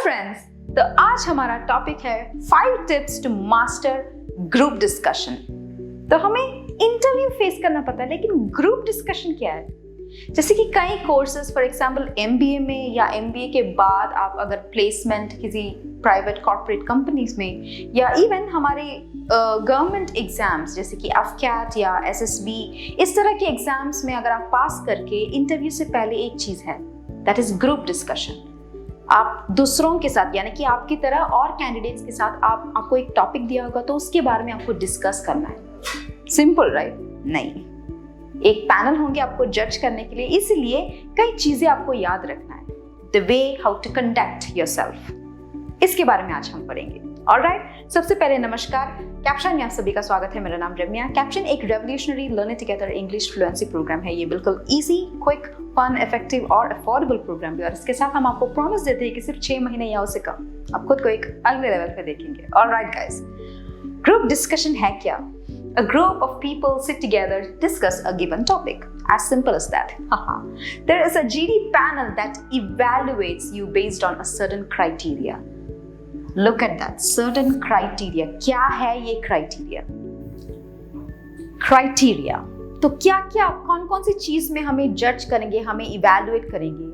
Friends, तो आज हमारा टॉपिक है 5 tips to master group discussion. तो हमें इंटरव्यू फेस करना पता है, लेकिन ग्रुप डिस्कशन क्या है? जैसे कि कई कोर्सेज, फॉर एग्जांपल एमबीए में या एमबीए के बाद आप अगर प्लेसमेंट किसी प्राइवेट कॉर्पोरेट कंपनीज में या इवन हमारे गवर्नमेंट एग्जाम्स जैसे कि एफकैट या एसएसबी, इस तरह के एग्जाम्स में अगर आप पास करके इंटरव्यू से पहले एक चीज है, दैट इज ग्रुप डिस्कशन। आप दूसरों के साथ, यानी कि आपकी तरह और कैंडिडेट्स के साथ आपको एक टॉपिक दिया होगा तो उसके बारे में आपको डिस्कस करना है। Simple right? नहीं, एक पैनल होंगे आपको जज करने के लिए, इसलिए कई चीजें आपको याद रखना है। The way how to conduct yourself, इसके बारे में आज हम पढ़ेंगे। ऑलराइट, सबसे पहले नमस्कार, कैप्शन में आप सभी का स्वागत है। मेरा नाम रम्या। कैप्शन एक revolutionary learn together English fluency program है। ये बिल्कुल इजी, क्विक, फन, इफेक्टिव और अफोर्डेबल प्रोग्राम भी, और इसके साथ हम आपको प्रॉमिस देते हैं कि सिर्फ 6 महीने या उससे कम आप खुद को एक अगले लेवल पे देखेंगे। ऑलराइट गाइस, ग्रुप डिस्कशन है क्या? A group of people sit together to discuss a given topic. As simple as that. There is a GD panel that evaluates you based on a certain criteria. Look at that, certain criteria. क्या है ये criteria? Criteria. तो क्या कौन कौन सी चीज में हमें जज करेंगे, हमें इवेल्युएट करेंगे?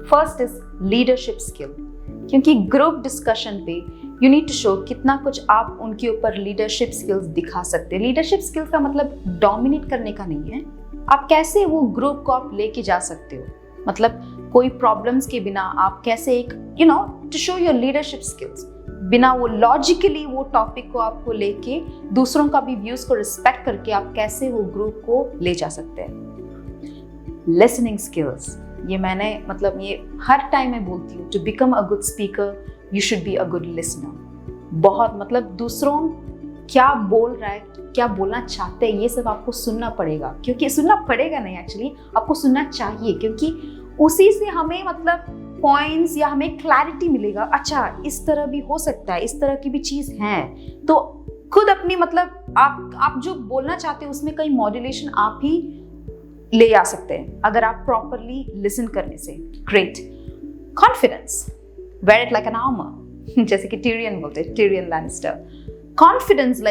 फर्स्ट इज लीडरशिप स्किल, क्योंकि ग्रुप डिस्कशन पे यू नीड टू शो कितना कुछ आप उनके ऊपर लीडरशिप स्किल्स दिखा सकते हैं। लीडरशिप स्किल्स का मतलब डोमिनेट करने का नहीं है, आप कैसे वो ग्रुप को आप लेके जा सकते हो, मतलब कोई प्रॉब्लम्स के बिना आप कैसे एक to show your leadership skills, बिना वो लॉजिकली वो टॉपिक को आपको लेके दूसरों का भी व्यूज को रिस्पेक्ट करके आप कैसे वो ग्रुप को ले जा सकते हैं। लिसनिंग स्किल्स, ये मैंने ये हर टाइम मैं बोलती हूँ, to become a good speaker you should be a good listener. बहुत दूसरों क्या बोल रहा है, क्या बोलना चाहते हैं, ये सब आपको सुनना पड़ेगा। क्योंकि सुनना पड़ेगा नहीं, एक्चुअली आपको सुनना चाहिए, क्योंकि उसी से हमें पॉइंट्स या हमें क्लैरिटी मिलेगा। अच्छा, इस तरह भी हो सकता है, इस तरह की भी चीज है, तो खुद अपनी आप जो बोलना चाहते हैं उसमें कई मॉड्यूलेशन आप ही ले आ सकते हैं अगर आप प्रॉपरली लिसन करने से। Great. Confidence, wear it like an armour, जैसे कि टिरियन बोलते हैं, टिरियन लैनिस्टर। कॉन्फिडेंस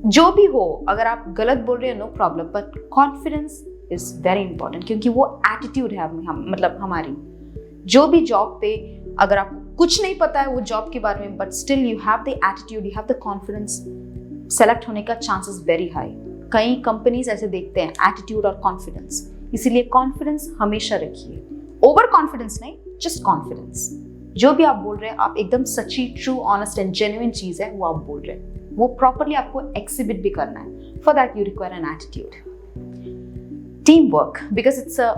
जो भी हो, अगर आप गलत बोल रहे हैं no problem, but confidence is very important, क्योंकि वो एटीट्यूड है हमारी जो भी जॉब पे, अगर आपको कुछ नहीं पता है वो जॉब के बारे में, but still you have the attitude, you have the confidence, select होने का चांसेस वेरी हाई। कई कंपनीज ऐसे देखते हैं, एटीट्यूड और कॉन्फिडेंस, इसीलिए कॉन्फिडेंस हमेशा रखिए। ओवर कॉन्फिडेंस नहीं, जस्ट कॉन्फिडेंस। जो भी आप बोल रहे हैं, आप एकदम सच्ची, ट्रू, ऑनेस्ट एंड जेन्युइन चीज है वो आप बोल रहे हैं, वो प्रॉपरली आपको एक्सिबिट भी करना है। For that you require an attitude. Team work, because it's a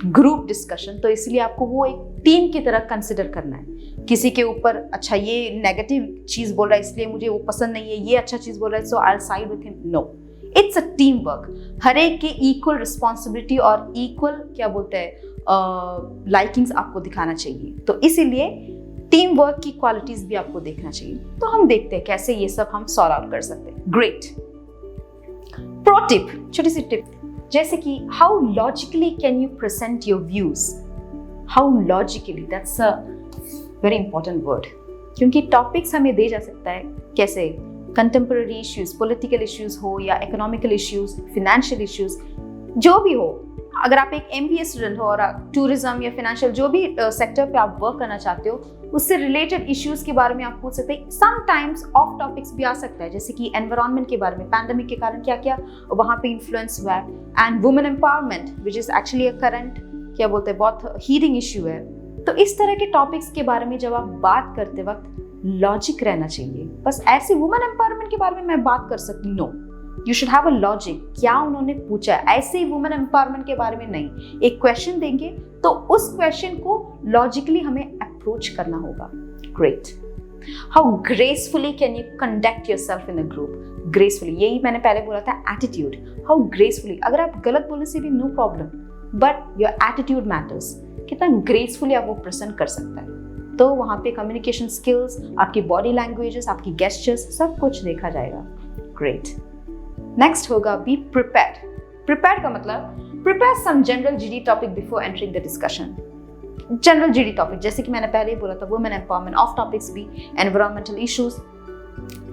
group discussion, तो इसलिए आपको वो एक टीम की तरह कंसिडर करना है। किसी के ऊपर अच्छा ये नेगेटिव चीज बोल रहा है इसलिए मुझे वो पसंद नहीं है, ये अच्छा चीज बोल रहा है so I will side with him. No, it's a team work. हर एक के इक्वल रिस्पॉन्सिबिलिटी और इक्वल लाइकिंग्स आपको दिखाना चाहिए, तो इसीलिए टीम वर्क की क्वालिटीज भी आपको देखना चाहिए। तो हम देखते हैं कैसे ये सब हम सॉल्व आउट कर सकते हैं। ग्रेट। प्रो टिप, छोटी सी टिप, जैसे कि how logically can you present your views. How logically, that's a very important word, क्योंकि टॉपिक्स हमें दे जा सकता है कैसे, कंटेम्पररी इश्यूज, पॉलिटिकल इश्यूज हो या इकोनॉमिकल इश्यूज, फाइनेंशियल इश्यूज, जो भी हो। अगर आप एक एमबीए स्टूडेंट हो और टूरिज्म या फाइनेंशियल जो भी सेक्टर पे आप वर्क करना चाहते हो, उससे रिलेटेड इश्यूज के बारे में आप पूछ सकते हैं। समटाइम्स ऑफ टॉपिक्स भी आ सकता है, जैसे कि एनवायरनमेंट के बारे में, पैंडेमिक के कारण क्या क्या वहाँ पे इन्फ्लुएंस हुआ है, and women empowerment which is actually a current बहुत हीटिंग इश्यू है। तो इस तरह के टॉपिक्स के बारे में जब आप बात करते वक्त लॉजिक रहना चाहिए। बस ऐसे वुमेन एम्पावरमेंट के बारे में मैं बात कर सकती, no, you should have a logic, क्या उन्होंने पूछा है, ऐसे ही वुमेन एम्पावरमेंट के बारे में नहीं। एक क्वेश्चन देंगे तो उस क्वेश्चन को लॉजिकली हमें अप्रोच करना होगा। Great. How gracefully can you conduct yourself in a group. Gracefully, यही मैंने पहले बोला था, एटीट्यूड। हाउ ग्रेसफुली, अगर आप गलत बोलने से भी no problem, but your attitude matters, कितना ग्रेसफुली आप वो प्रेजेंट कर सकता है। तो वहाँ पे कम्युनिकेशन स्किल्स, आपकी बॉडी लैंग्वेजेस, आपकी गेस्चर्स, सब कुछ देखा जाएगा। ग्रेट। नेक्स्ट होगा बी प्रिपेयर्ड। प्रिपेयर्ड का मतलब prepare some general GD topic before entering the discussion. General GD topic, जैसे कि मैंने पहले ही बोला था, वुमेन एम्पावरमेंट, ऑफ टॉपिक्स भी एनवायरमेंटल इश्यूज,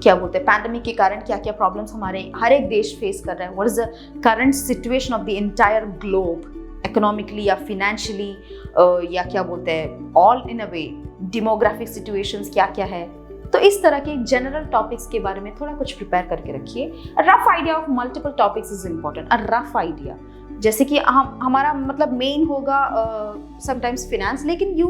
क्या बोलते हैं पैंडेमिक के कारण क्या क्या प्रॉब्लम्स हमारे हर एक देश फेस कर रहा है, what is the current situation of the entire globe, economically या फिनेंशियली, या क्या बोलते हैं all in a way, demographic situations क्या क्या है। तो इस तरह के जनरल टॉपिक्स के बारे में थोड़ा कुछ प्रिपेयर करके रखिए। Rough idea of multiple topics is important. A rough idea, जैसे कि हमारा मतलब मेन होगा समटाइम्स फिनेंस, लेकिन यू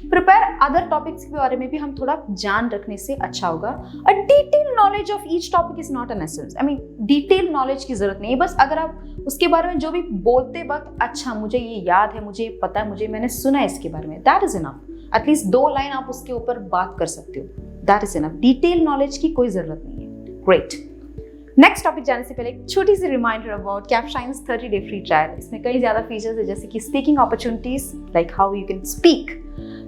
प्रिपेयर अदर टॉपिक्स के बारे में भी हम थोड़ा जान रखने से अच्छा होगा। A detail knowledge of each topic is not an essence. I mean detail knowledge की जरूरत नहीं है, बस अगर आप उसके बारे में जो भी बोलते वक्त अच्छा मुझे ये याद है, मुझे ये पता है, मैंने सुना है इसके बारे में, that is enough. At least 2 line आप उसके ऊपर बात कर सकते हो, that is enough. Detail knowledge की कोई जरूरत नहीं है। ग्रेट। नेक्स्ट टॉपिक जाने से पहले एक छोटी सी रिमाइंडर अबाउट कैपशाइन्स 30 डे फ्री ट्रायल। इसमें कई ज्यादा फीचर्स है, जैसे कि speaking opportunities, like how you can speak,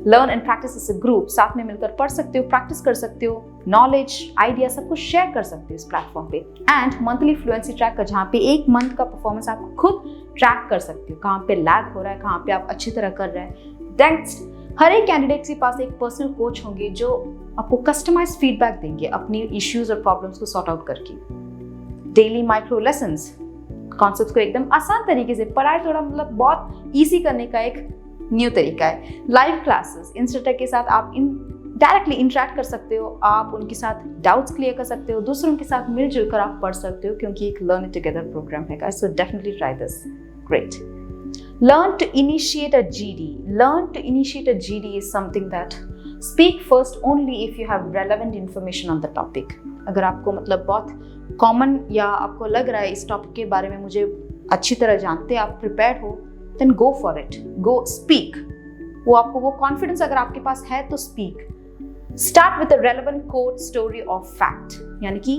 learn and practise as a group, साथ में मिलकर पढ़ सकते हो, प्रैक्टिस कर सकते हो, नॉलेज आइडिया सब कुछ शेयर कर सकते हो इस प्लेटफॉर्म पे। एंड मंथली फ्लुएंसी ट्रैकर, जहाँ पे 1 मंथ का परफॉर्मेंस आप खुद ट्रैक कर सकते हो, कहाँ पे लैग हो रहा है, कहाँ पे आप अच्छी तरह कर रहे हैं। नेक्स्ट, हर एक कैंडिडेट के पास एक पर्सनल कोच होंगे जो आपको कस्टमाइज फीडबैक देंगे अपनी इश्यूज और प्रॉब्लम्स को सॉर्ट आउट करके। डेली माइक्रो लेसन्स, कॉन्सेप्ट्स को एकदम आसान तरीके से पढ़ाई, थोड़ा मतलब बहुत इजी करने का एक न्यू तरीका है। लाइव क्लासेस, इंस्ट्रक्टर के साथ आप डायरेक्टली इंटरेक्ट कर सकते हो, आप उनके साथ डाउट्स क्लियर कर सकते हो, दूसरों के साथ मिलजुल कर आप पढ़ सकते हो, क्योंकि एक लर्न टुगेदर प्रोग्राम है। So definitely try this. Great. Learn to initiate a GD. Learn to initiate a GD is something that speak first only if you have relevant information on the topic. अगर आपको मतलब बहुत common या आपको लग रहा है इस टॉपिक के बारे में मुझे अच्छी तरह जानते, आप प्रिपेयर्ड हो, then go for it. Go speak. वो आपको वो कॉन्फिडेंस अगर आपके पास है तो speak. Start with a relevant quote, story or fact. यानी कि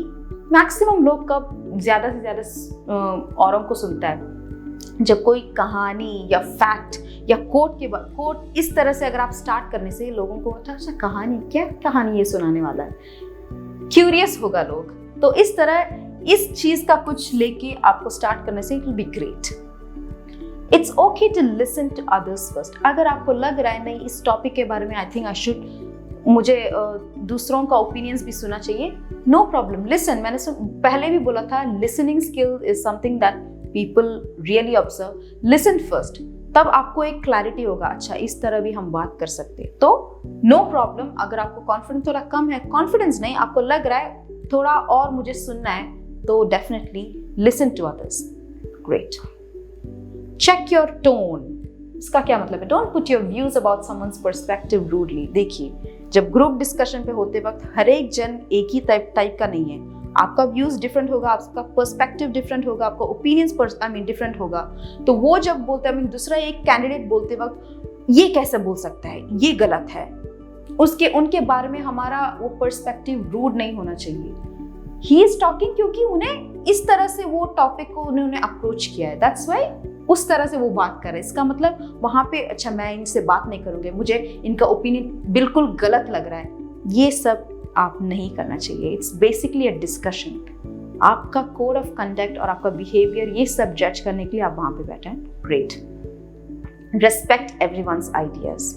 मैक्सिमम लोग कब ज़्यादा से ज़्यादा औरों को सुनता है जब कोई कहानी या फैक्ट या कोट इस तरह से अगर आप स्टार्ट करने से लोगों को अच्छा कहानी, क्या कहानी ये सुनाने वाला है, क्यूरियस होगा लोग। तो इस तरह इस चीज का कुछ लेके आपको स्टार्ट करने से it will be great. It's okay to listen to others first. अगर आपको लग रहा है नहीं इस टॉपिक के बारे में आई थिंक आई शुड, मुझे दूसरों का ओपिनियंस भी सुनना चाहिए, नो प्रॉब्लम, लिसन। मैंने पहले भी बोला था, listening skill is something that people really observe. Listen first, तब आपको एक क्लैरिटी होगा, अच्छा इस तरह भी हम बात कर सकते हैं। तो नो प्रॉब्लम, अगर आपको कॉन्फिडेंस थोड़ा कम है, कॉन्फिडेंस नहीं, आपको लग रहा है थोड़ा और मुझे सुनना है, तो definitely listen to others. Great. Check your tone. इसका क्या मतलब है? Don't put your views about someone's perspective rudely. देखिए, जब ग्रुप डिस्कशन पे होते वक्त हर एक जन एक ही टाइप का नहीं है, आपका व्यूज डिफरेंट होगा, आपका पर्सपेक्टिव डिफरेंट होगा, आपका ओपिनियंस डिफरेंट होगा। तो वो जब बोलते हैं, दूसरा एक कैंडिडेट बोलते वक्त ये कैसे बोल सकता है, ये गलत है, उनके बारे में हमारा वो पर्सपेक्टिव रूड नहीं होना चाहिए। ही इज टॉकिंग क्योंकि उन्हें इस तरह से वो टॉपिक को उन्होंने अप्रोच किया है, दैट्स वाई उस तरह से वो बात कर रहे हैं। इसका मतलब वहां पे अच्छा मैं इनसे बात नहीं करूंगी, मुझे इनका ओपिनियन बिल्कुल गलत लग रहा है, ये सब आप नहीं करना चाहिए। It's basically a discussion. आपका कोड ऑफ कंडक्ट और आपका बिहेवियर ये सब जज करने के लिए आप वहां पे बैठे हैं। ग्रेट। Respect everyone's ideas.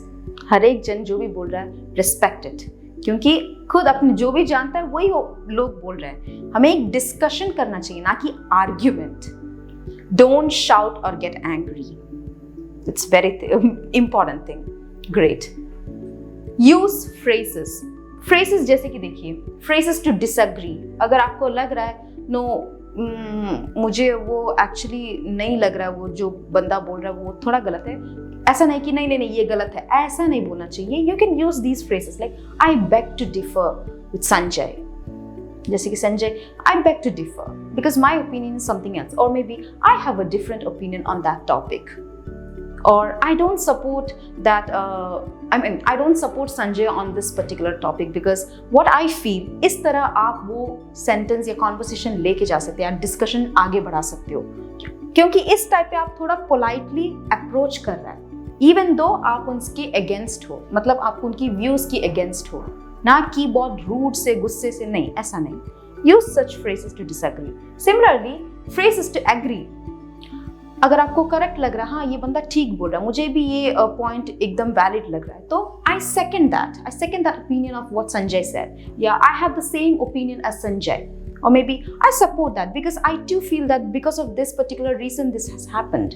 हर एक जन जो भी बोल रहा है रिस्पेक्ट इट, क्योंकि खुद अपने जो भी जानता है वही लोग बोल रहे हैं। हमें एक डिस्कशन करना चाहिए, ना कि आर्ग्यूमेंट। डोंट शाउट और get angry, it's very important thing. Great. Use phrases. Phrases जैसे कि देखिए, फ्रेजेस टू डिसएग्री। अगर आपको लग रहा है मुझे वो एक्चुअली नहीं लग रहा है, वो जो बंदा बोल रहा है वो थोड़ा गलत है, ऐसा नहीं कि नहीं ये गलत है, ऐसा नहीं बोलना चाहिए। You can use these phrases like I beg to differ with Sanjay. जैसे कि Sanjay, I beg to differ because my opinion is something else, और maybe I have a different opinion on that topic, or I don't support that I don't support Sanjay on this particular topic because what I feel। इस तरह आप वो sentence या conversation लेके जा सकते हैं, आप डिस्कशन आगे बढ़ा सकते हो, क्योंकि इस टाइप पे आप थोड़ा पोलाइटली अप्रोच कर रहे हैं, इवन दो आप उनके अगेंस्ट हो, मतलब आप उनकी व्यूज की अगेंस्ट हो, ना कि बहुत रूड से गुस्से से, नहीं, ऐसा नहीं। Use such phrases to disagree. Similarly phrases to agree. अगर आपको करेक्ट लग रहा है, हाँ ये बंदा ठीक बोल रहा है, मुझे भी ये पॉइंट एकदम वैलिड लग रहा है, तो I second that opinion of what Sanjay said, या I have the same opinion as Sanjay, or maybe I support that because I too feel that because of this particular reason this has happened.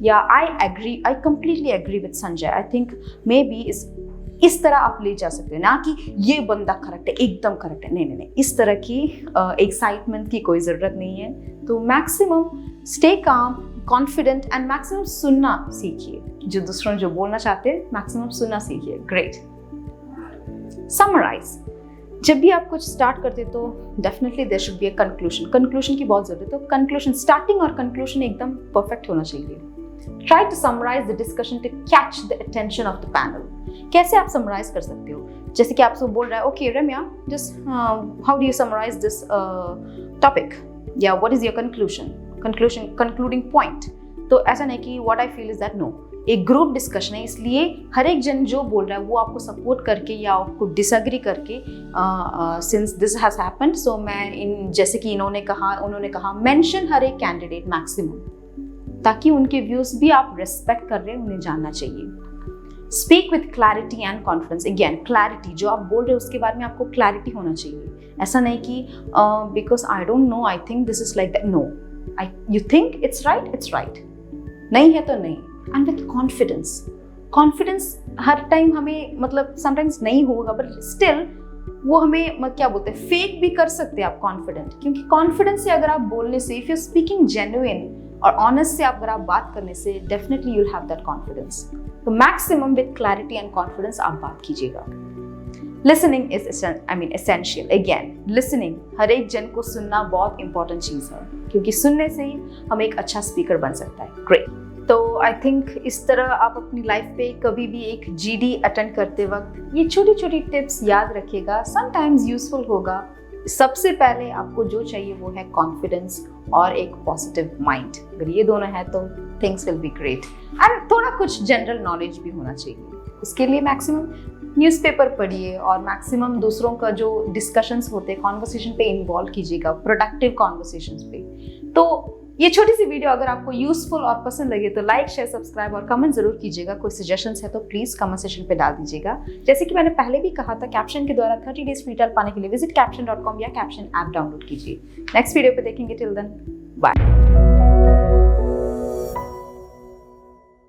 Yeah, I completely agree with Sanjay. I think maybe इस तरह आप ले जा सकते हैं, ना कि ये बंदा करेक्ट है, एकदम करेक्ट है, नहीं, इस तरह की एक्साइटमेंट की कोई ज़रूरत नहीं है। तो maximum stay calm, confident and maximum सुनना सीखिए, जो दूसरों जो बोलना चाहते हैं मैक्सिमम सुनना सीखिए। ग्रेट। समराइज, जब भी आप कुछ स्टार्ट करते तो definitely there should be a conclusion की बहुत जरूरत है। तो कंक्लूजन, स्टार्टिंग और कंक्लूजन एकदम परफेक्ट होना चाहिए। Try to summarise the discussion to catch the attention of the panel. कैसे आप समराइज कर सकते हो? जैसे कि आपसे बोल रहा है, okay Ramya, just how do you summarise this topic, या what is your concluding point. तो ऐसा नहीं कि what I feel is that, no, एक ग्रुप डिस्कशन है, इसलिए हर एक जन जो बोल रहा है वो आपको सपोर्ट करके या आपको डिसएग्री करके, सिंस दिस हैज हैपेंड, सो मैं जैसे कि उन्होंने कहा मेंशन हर एक कैंडिडेट मैक्सिमम, ताकि उनके व्यूज भी आप रेस्पेक्ट कर रहे हैं, उन्हें जानना चाहिए। Speak with clarity and confidence. Again clarity, जो आप बोल रहे हो उसके बारे में आपको क्लैरिटी होना चाहिए। ऐसा नहीं कि because I don't know, I think this is like that, no, you think it's right, नहीं है तो नहीं। एंड विथ कॉन्फिडेंस हर टाइम हमें, मतलब समटाइम्स नहीं होगा, बट स्टिल वो हमें क्या बोलते हैं, फेक भी कर सकते हैं आप कॉन्फिडेंट, क्योंकि कॉन्फिडेंस से अगर आप बोलने से, इफ यू स्पीकिंग जेन्युइन और ऑनेस्ट से अगर आप बात करने से, definitely you will have that confidence. तो maximum with clarity and confidence आप बात कीजिएगा। Listening is essential. Again listening, हर एक जन को सुनना बहुत इंपॉर्टेंट चीज़ है, क्योंकि सुनने से ही हम एक अच्छा स्पीकर बन सकता है। ग्रेट। तो आई थिंक इस तरह आप अपनी लाइफ पे कभी भी एक जीडी अटेंड करते वक्त ये छोटी छोटी टिप्स याद रखिएगा, समटाइम्स यूजफुल होगा। सबसे पहले आपको जो चाहिए वो है कॉन्फिडेंस और एक पॉजिटिव माइंड। अगर ये दोनों है तो things will be great. And थोड़ा कुछ जनरल नॉलेज भी होना चाहिए। उसके लिए मैक्सिमम न्यूज़पेपर पढ़िए और मैक्सिमम दूसरों का जो डिस्कशंस होते हैं, कॉन्वर्सेशन पे इन्वॉल्व कीजिएगा, प्रोडक्टिव कॉन्वर्सेशंस पे। तो ये छोटी सी वीडियो अगर आपको यूजफुल और पसंद लगे तो लाइक, शेयर, सब्सक्राइब और कमेंट जरूर कीजिएगा। कोई सजेशंस है तो प्लीज कमेंट सेक्शन पे डाल दीजिएगा। जैसे कि मैंने पहले भी कहा था, कैप्शन के द्वारा 30 डेज फ्री ट्रायल पाने के लिए विजिट caption.com या कैप्शन ऐप डाउनलोड कीजिए। नेक्स्ट वीडियो पे देखेंगे। Till then bye.